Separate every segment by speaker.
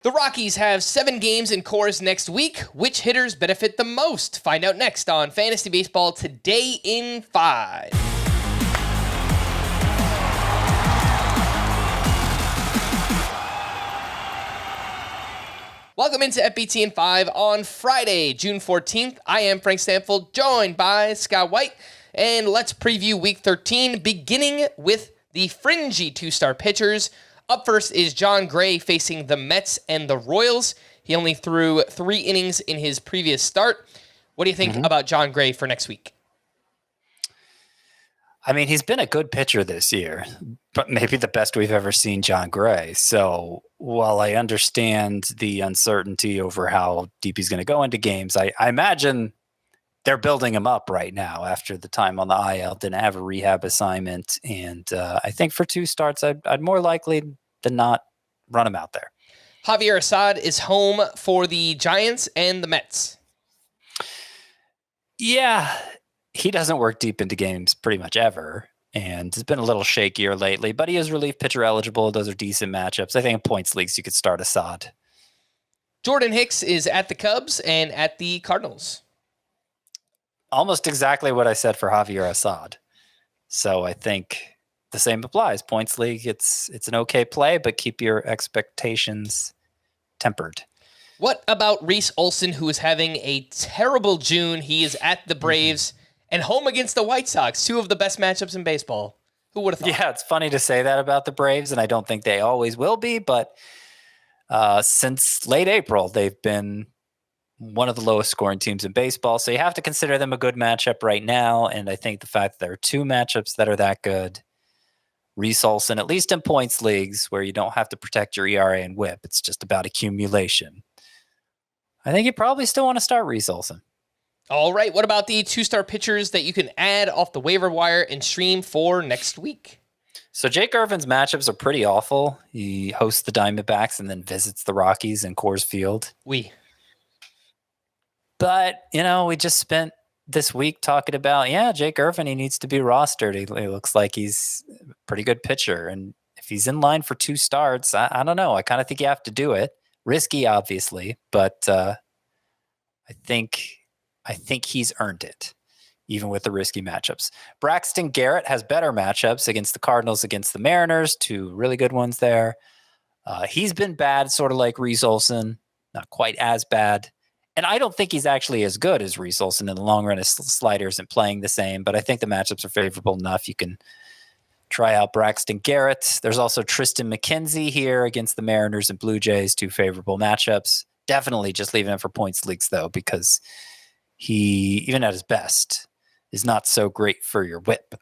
Speaker 1: The Rockies have 7 games in Coors next week. Which hitters benefit the most? Find out next on Fantasy Baseball Today in 5. Welcome into FBT in 5 on Friday, June 14th. I am Frank Stampfl, joined by Scott White, and let's preview Week 13, beginning with the fringy 2-star pitchers. Up first is Jon Gray facing the Mets and the Royals. He only threw 3 innings in his previous start. What do you think about Jon Gray for next week?
Speaker 2: I mean, he's been a good pitcher this year, but maybe the best we've ever seen Jon Gray. So while I understand the uncertainty over how deep he's going to go into games, I imagine they're building him up right now after the time on the IL, didn't have a rehab assignment. And I think for 2 starts, I'd more likely than not run him out there.
Speaker 1: Javier Assad is home for the Giants and the Mets.
Speaker 2: Yeah, he doesn't work deep into games pretty much ever, and it's been a little shakier lately, but he is relief pitcher eligible. Those are decent matchups. I think in points leagues, you could start Assad.
Speaker 1: Jordan Hicks is at the Cubs and at the Cardinals.
Speaker 2: Almost exactly what I said for Javier Assad. So I think the same applies. Points league, it's an okay play, but keep your expectations tempered.
Speaker 1: What about Reese Olson, who is having a terrible June? He is at the Braves and home against the White Sox, 2 of the best matchups in baseball. Who would have thought?
Speaker 2: Yeah, it's funny to say that about the Braves, and I don't think they always will be, but since late April, they've been one of the lowest scoring teams in baseball, so you have to consider them a good matchup right now, and I think the fact that there are 2 matchups that are that good, Reese Olson, at least in points leagues where you don't have to protect your ERA and WHIP, it's just about accumulation. I think you probably still want to start Reese Olson.
Speaker 1: All right, what about the 2-star pitchers that you can add off the waiver wire and stream for next week?
Speaker 2: So Jake Irvin's matchups are pretty awful. He hosts the Diamondbacks and then visits the Rockies in Coors Field. But, we just spent this week talking about, Jake Irvin, he needs to be rostered. He looks like he's a pretty good pitcher. And if he's in line for 2 starts, I don't know. I kind of think you have to do it. Risky, obviously, but I think he's earned it, even with the risky matchups. Braxton Garrett has better matchups against the Cardinals, against the Mariners, 2 really good ones there. He's been bad, sort of like Reese Olson, not quite as bad. And I don't think he's actually as good as Reese Olson in the long run. His slider isn't playing the same, but I think the matchups are favorable enough. You can try out Braxton Garrett. There's also Tristan McKenzie here against the Mariners and Blue Jays, 2 favorable matchups. Definitely just leaving him for points leagues, though, because he, even at his best, is not so great for your WHIP.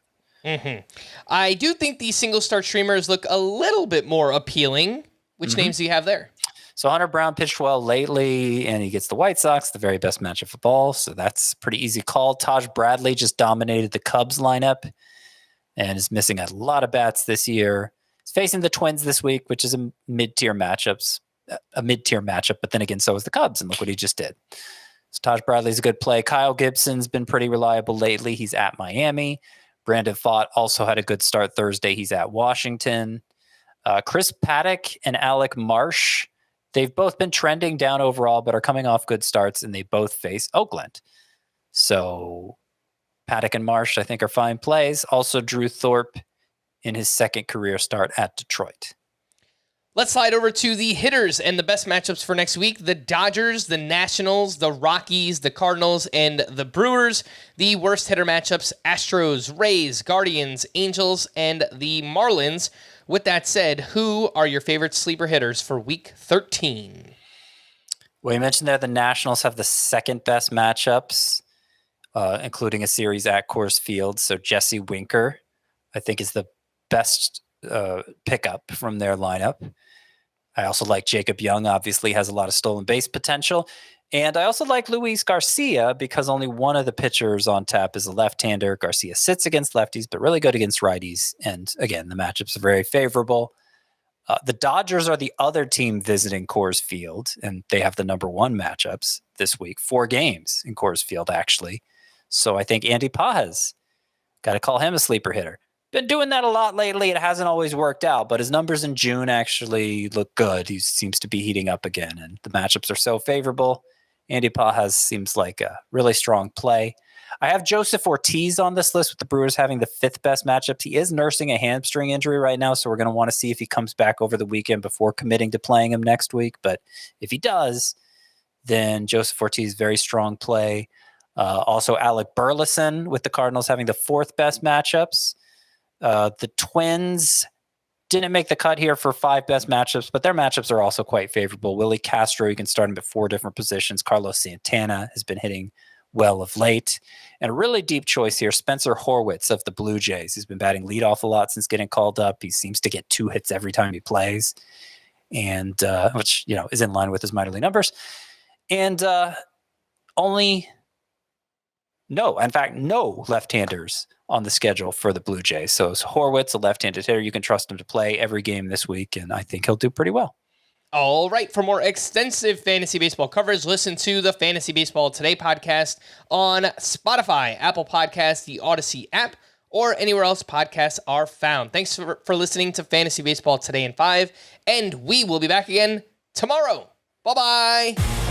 Speaker 1: I do think these single-star streamers look a little bit more appealing. Which names do you have there?
Speaker 2: So Hunter Brown pitched well lately, and he gets the White Sox, the very best matchup of all, so that's a pretty easy call. Taj Bradley just dominated the Cubs lineup and is missing a lot of bats this year. He's facing the Twins this week, which is a mid-tier matchup, but then again, so is the Cubs, and look what he just did. So Taj Bradley's a good play. Kyle Gibson's been pretty reliable lately. He's at Miami. Brandon Pfaadt also had a good start Thursday. He's at Washington. Chris Paddock and Alec Marsh, they've both been trending down overall, but are coming off good starts, and they both face Oakland. So Paddock and Marsh, I think, are fine plays. Also, Drew Thorpe in his second career start at Detroit.
Speaker 1: Let's slide over to the hitters and the best matchups for next week. The Dodgers, the Nationals, the Rockies, the Cardinals, and the Brewers. The worst hitter matchups, Astros, Rays, Guardians, Angels, and the Marlins. With that said, who are your favorite sleeper hitters for Week 13?
Speaker 2: Well, you mentioned there the Nationals have the second best matchups, including a series at Coors Field. So Jesse Winker, I think, is the best pickup from their lineup. I also like Jacob Young, obviously has a lot of stolen base potential. And I also like Luis Garcia because only one of the pitchers on tap is a left-hander. Garcia sits against lefties, but really good against righties. And again, the matchups are very favorable. The Dodgers are the other team visiting Coors Field, and they have the number 1 matchups this week. 4 games in Coors Field, actually. So I think Andy Pages, got to call him a sleeper hitter. been doing that a lot lately. It hasn't always worked out, but his numbers in June actually look good. He seems to be heating up again, and the matchups are so favorable. Andy Pajas seems like a really strong play. I have Joseph Ortiz on this list with the Brewers having the 5th best matchups. He is nursing a hamstring injury right now, so we're going to want to see if he comes back over the weekend before committing to playing him next week. But if he does, then Joseph Ortiz, very strong play. Also, Alec Burleson with the Cardinals having the 4th best matchups. The Twins didn't make the cut here for 5 best matchups, but their matchups are also quite favorable. Willie Castro, you can start him at 4 different positions. Carlos Santana has been hitting well of late. And a really deep choice here, Spencer Horwitz of the Blue Jays. He's been batting leadoff a lot since getting called up. He seems to get 2 hits every time he plays, and which is in line with his minor league numbers. And no left-handers on the schedule for the Blue Jays. So it's Horwitz, a left-handed hitter. You can trust him to play every game this week, and I think he'll do pretty well.
Speaker 1: All right. For more extensive fantasy baseball coverage, listen to the Fantasy Baseball Today podcast on Spotify, Apple Podcasts, the Odyssey app, or anywhere else podcasts are found. Thanks for listening to Fantasy Baseball Today in 5, and we will be back again tomorrow. Bye-bye.